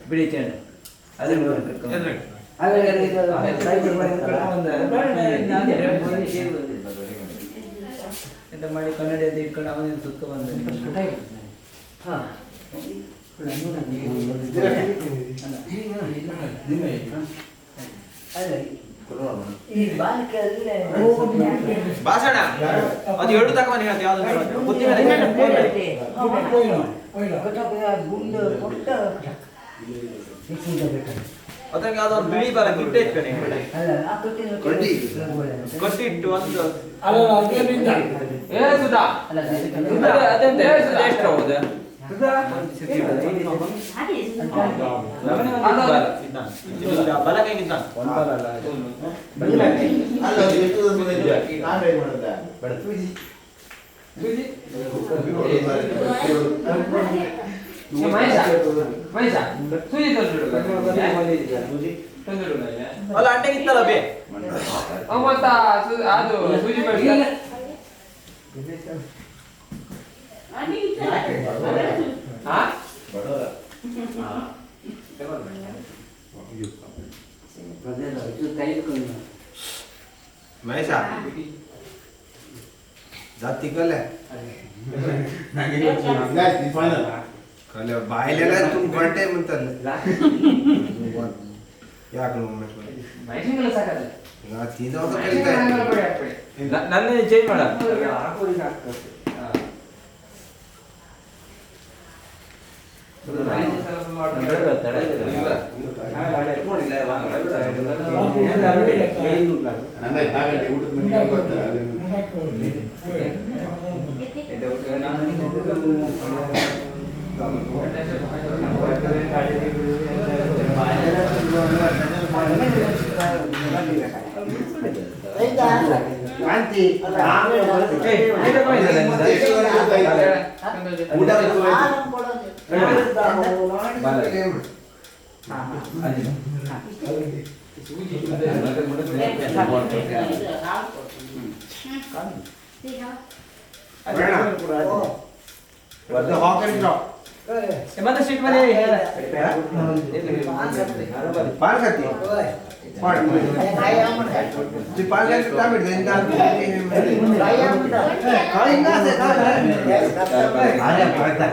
ಬಿಡಿ ಚೇಣ ಎಂತ ಮಾಡಿ ಕನ್ನಡಿ ಅಂತ ಇಟ್ಕೊಂಡು ಅವನಿಂದ ಸುತ್ತ ಬಂದ ಭಾಷಣ ಅದು ಎರಡು ತಕ ಮನೆ ಹೇಳ್ತೀವಿ ಯಾವ್ದು ಬುದ್ಧಿ ಅದ್ರಾಗ ಯಾವ್ದಾದ್ರು ಬಿಳಿ ಬರ ಗಿಡ್ಡೆ ಇಟ್ಕಣೆ ಕಟ್ಟಿ ಇಟ್ಟು ಒಂದು ಸುಧಾ ಅದೆಂತ ಎಷ್ಟು ಹೌದು ಬಲ ಕೈಗಿದ್ದ ಅಲ್ಲ ಅಂಟೆಗಿತ್ತಲ್ಲ ಬೇ ಮತ್ತ ಅದು ಸೂಜಿ ಬೇಡ ಮಹೇಶ ಜಾತಿ ಕಲೆ ಕಲೆ ಬಾಯಿಲೆಲ್ಲ ತುಂಬಿಕೊಂಡೆ ಮುಂತಲ್ಲ ಯಾಕೆ ನನ್ನ ಚೇಂಜ್ ಮಾಡ ಮತ್ತೆ ಸೀಟ್ ಮೇಲೆ ಪಾನ್ ಖಾತಿ पान का कितना मिल देंगे खाएंगे से खा आजा पड़ता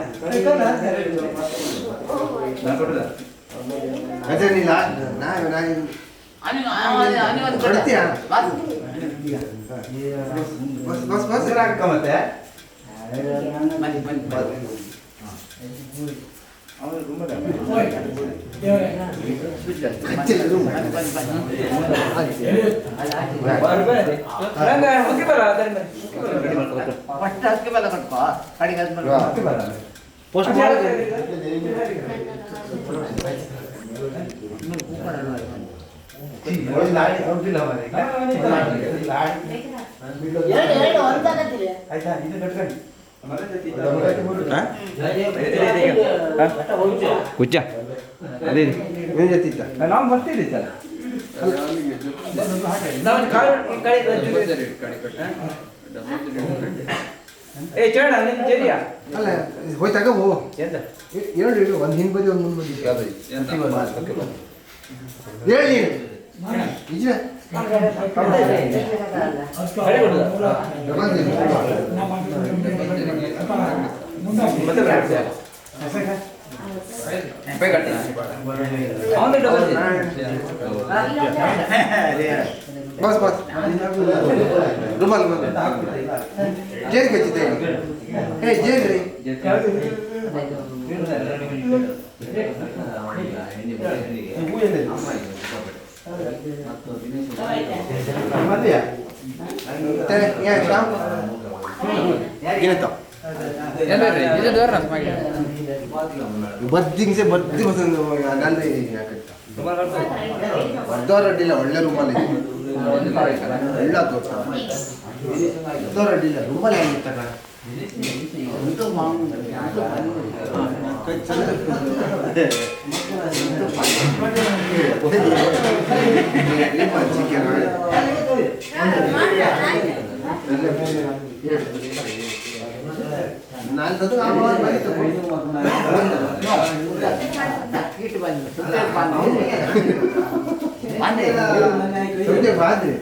अच्छा नहीं ला ना ना आने पड़ती है बस बस राग का मत है ಅವನು ರೂಮ್ ಆಯ್ತಾ ಇದು ಕಟ್ಕೊಂಡು ಕುಚ್ಚ ಅದೇ ನಾವು ಬರ್ತೀವಿ ಏ ಚೇಣ ನಿನ್ ಜರಿಯಾ ಅಲ್ಲ ಹೋಯ್ತಾಗ ಹೋ ಎರಡು ಒಂದು ಹಿಂದ್ ಬದಿ ಒಂದು ಮುಂದ್ ಬದಿ ಹೇಳಿ ನಿಜ बस बस रुमाल जेल बेचते हैं जेल रे ಬದ್ದಿಂಗ್ ಬದ್ದಿ ಬರ್ದವರಡ್ಡಿಲ್ಲ ಒಳ್ಳೆ ರೂಮಲ್ಲಿ ಎಲ್ಲ ಬರ್ದವರಡ್ಡಿಲ್ಲ ರೂಮಲ್ಲಿ ಹೆಂಗಿತ್ತ ಚಿಕ್ಕ ನಾನು ತಂದು ಆವಾಗ ಬರೀತು ಇಟ್ಟು ಬಂದು ಸುಮ್ಮನೆ ಬಾದ್ರಿ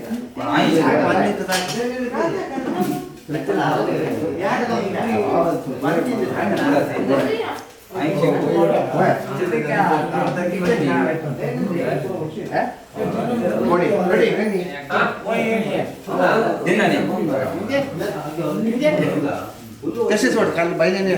कसे सोड काल बैलाने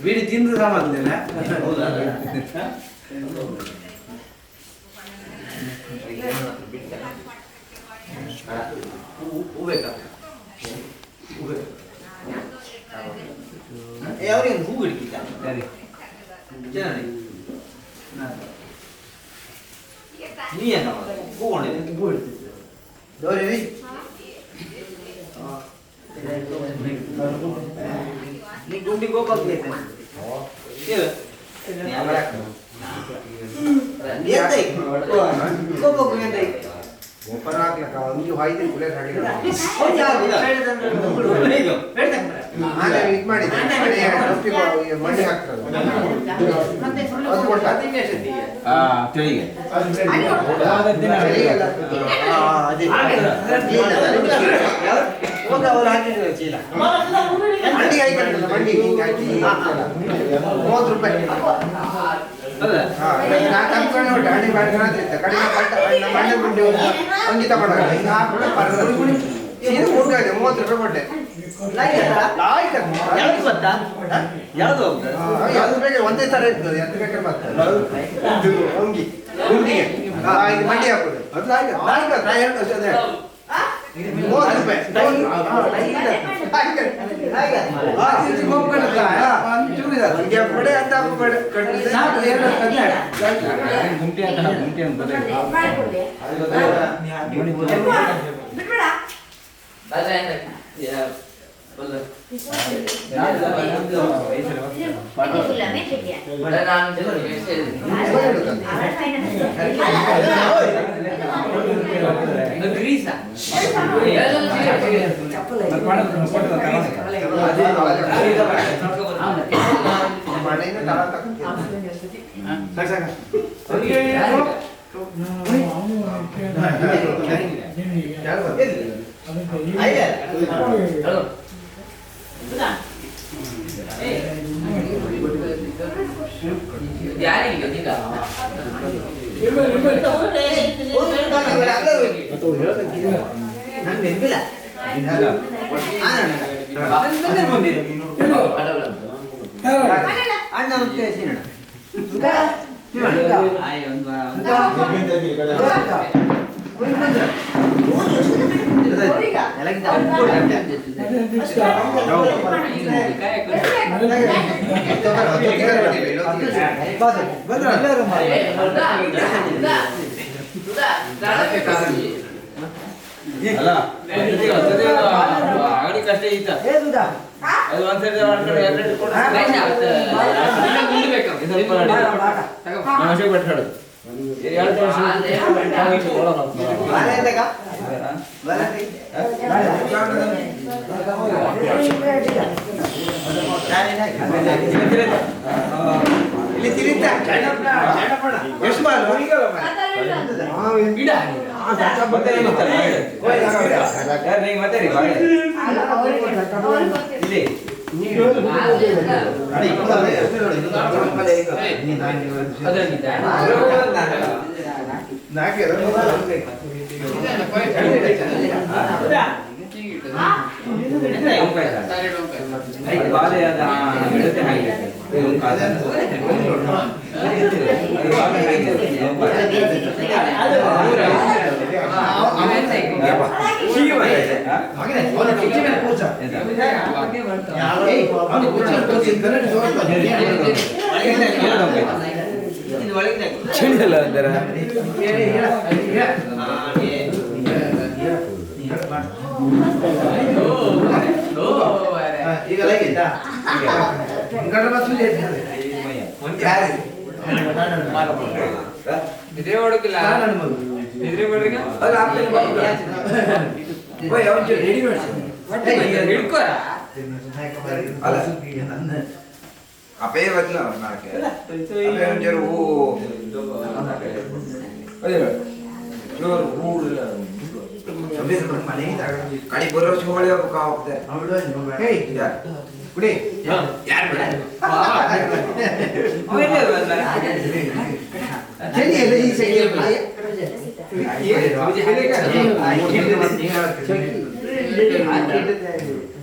వీడి తిందు సామాన్లేనా ಅವ್ರಿಗೆ ಹೂ ಹಿಡಿಕಿದ್ದ ನೀ ಏನ ಹೂ ಕೊಂಡಿದ್ದೆ ಹೂ ಹಿಡಿತಿದ್ದೆ ದೋರಿ ನೀ ಗುಂಡಿ ಗೋಪಾಗ್ಬೇಕು ಒಂದೇ ತರ ಇರ್ತದೆ ಎಂತ ಬೇಕಾದ್ರೆ ಮಂಡಿ ಹಾಕೋದು ಅಣ್ಣ ಅಲ್ಲ ಅಂಗಡಿ ಕಷ್ಟ ಇತ್ತ ಅದು ಒಂದ್ಸರಿ ಮಾಡ್ಕೊಂಡು ಎರಡು ನಮಸ್ತೆ ಬಿಟ್ಟಾಡು ಎರಡು ವರ್ಷ ಇಲ್ಲಿ ತಿರುತ್ತಾ ಎಷ್ಟು ಬಾಲ್ ಗಿಡ ಮತ್ತೆ ಇಲ್ಲಿ ಚಳಿಯಲ್ಲ ಅಂತಾರ ಅಪೇ ಬದಲ ಕಡಿ ಬರೋ ಶಿವಳಿ ಹೋಗ್ತಾರೆ ಕುಡಿ ಈ ಸೈಡ್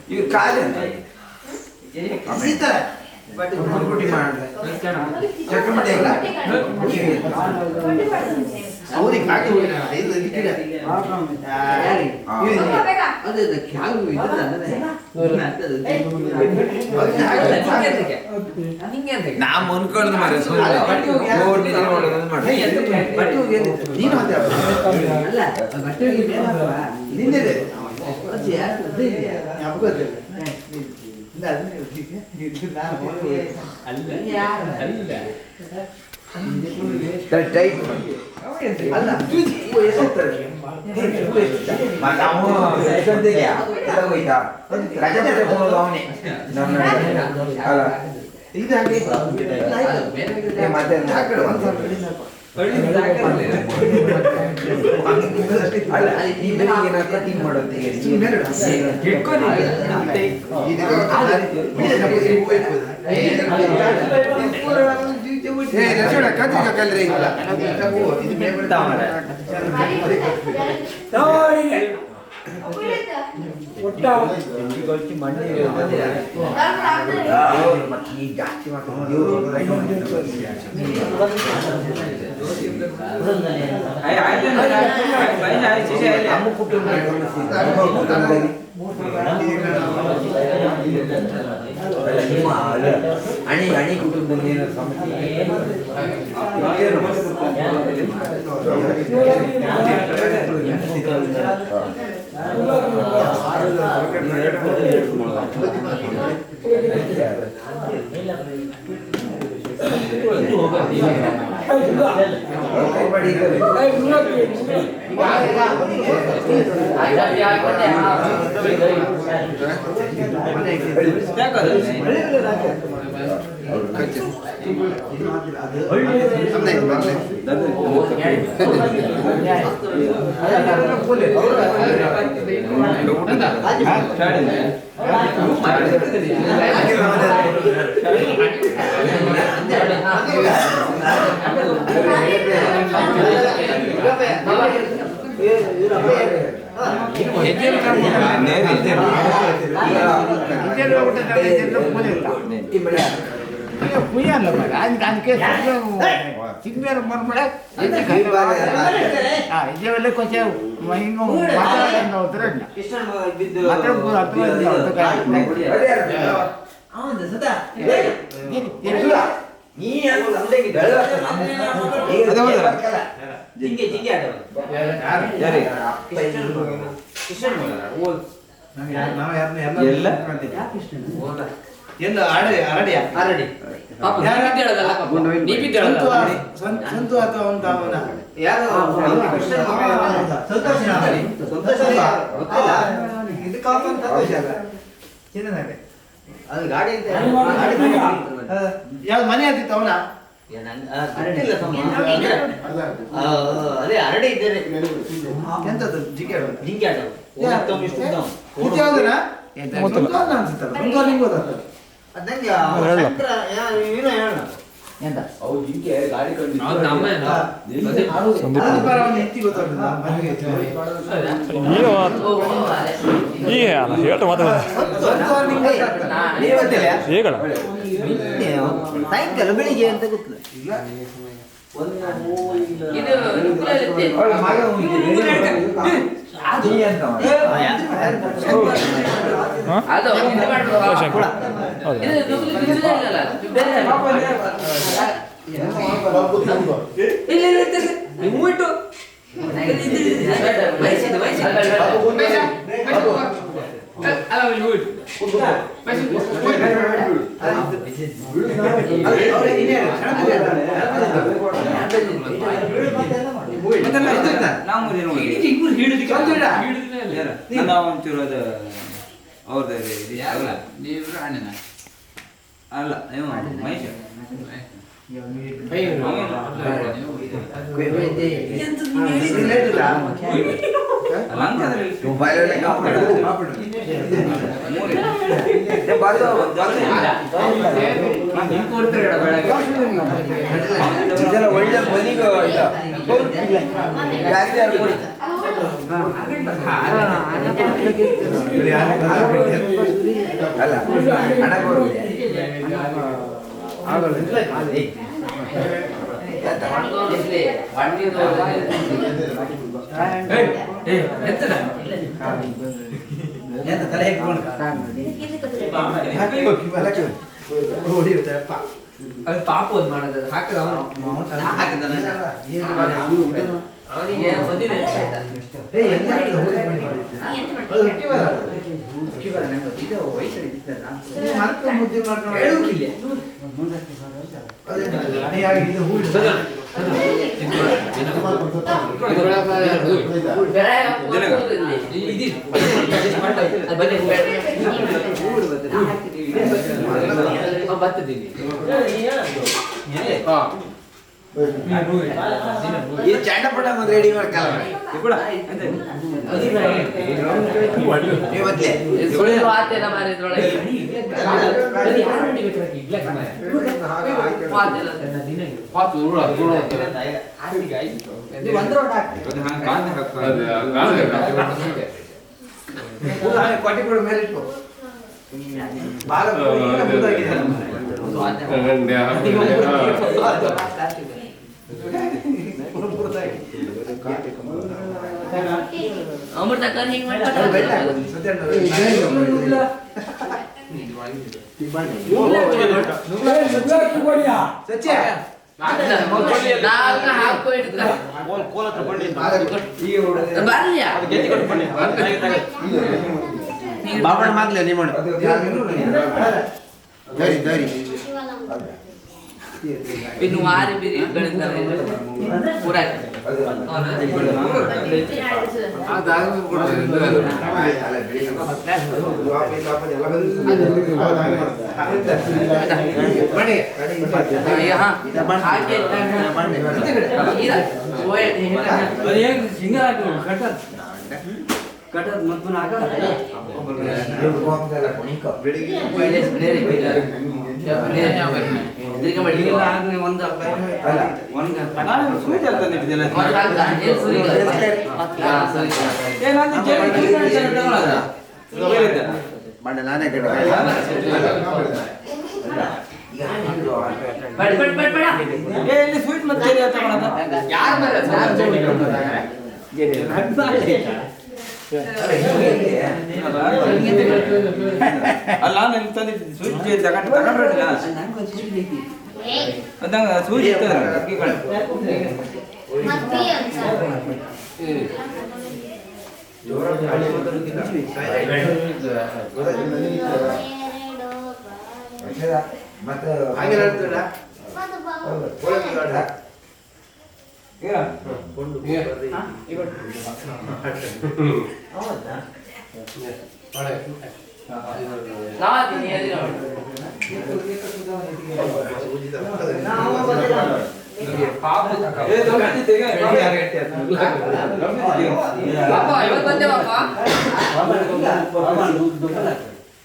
ಇವ್ರು ಕಾಲ ಗುಟ್ಟಿ ಮಾಡ್ತಾರೆ ಚಕ್ರಮಟ್ಟಿ ಇಲ್ಲ ಅವ್ರಿಗೆ ಕಾಕಿ ಹೋಗಿಲ್ಲ ಐದು ಗಿಡ ನಾವು ಅನ್ಕೊಳ್ಳೋದು ಮಾರ ನೀನು ನಿಂದಿದೆ ಕಟಿಂಗ್ ಮಾಡೋದು ಜಾಸ್ತಿ ನಮ್ಮ ಕುಟುಂಬ ಅಣಿ ಅಣಿ ಕುಟುಂಬದಲ್ಲಿ ಏನಾದ್ರು ಸಮಸ್ಯೆ కొంచెం ಏನು ಅರಡಿ ಅರಡಿ ಸಂತು ಅಥವಾ ಒಂದು ಅವನ ಯಾರು ಸಂತೋಷ ಇದು ಕಾಮನ್ ಚಿನ್ನದಾಗೆ ಅದು ಗಾಡಿ ಯಾವ್ದು ಮನೆ ಆಗ್ತಿತ್ತು ಅವನ ಅದೇ ಅರಡಿ ಇದ್ದೇನೆ ಎಂತದ್ದು ಜಿಂಕೆ ಜಿಂಕೆ ಆಟ ಎಂತ ಅವು ಜಿಂಕೆ ಗಾಡಿ ಹೇಳ್ತಾ ಮಾತಾಡ ಹೇಗಳ ಸಾಯಂಕಾಲ ಬೆಳಿಗ್ಗೆ ಅಂತ ಗೊತ್ತಿಲ್ಲ ಅಲ್ಲ ಮಹೇಶ್ ಒಳ್ಳೆ ಮನಿಗೆ ಅಲ್ಲ ಹಣ ತಲೆ ಅದು ಪಾಪ ಒಂದು ಮಾಡೋದು ಹಾಕಿದ ಅವನಿಗೆ ಬಂದಿದೆ ಬರ್ತದೀನಿ ಈ ಚಾಂಡಪಟ ರೆಡಿ ಮಾಡ್ಕಲ್ಲ ಕೊಟ್ಟಿಗಳು ಮೇಲೆ ಇಟ್ಕೋ ಬಾಲ ಅಮೃತ ಕರ್ ಹಿಂಗ್ ಬಾಬಣ್ಣ ಮಾಗ್ಲೆ ನಿಮ್ಮ ದರಿ ದರಿ ಇನ್ನು ಆರು ಬೀರಿಗಳಿದ್ದಾರೆ ಪೂರ ಕಟ್ಟದ ಮತ್ತು ನಾಗ ನಾನೇ ಸ್ವೀಟ್ ಮತ್ತೆ ಯಾರು ಅಲ್ಲ ನಾನು ತಂದಿದ್ದೆ ಸ್ವೀಟ್ ತಗೊಂಡ್ರೆ ಅದಂಗ ಸ್ವೀಟ್ ಮತ್ತೆ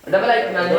ಡಬಲ್ ಆಯ್ತು ನಾನು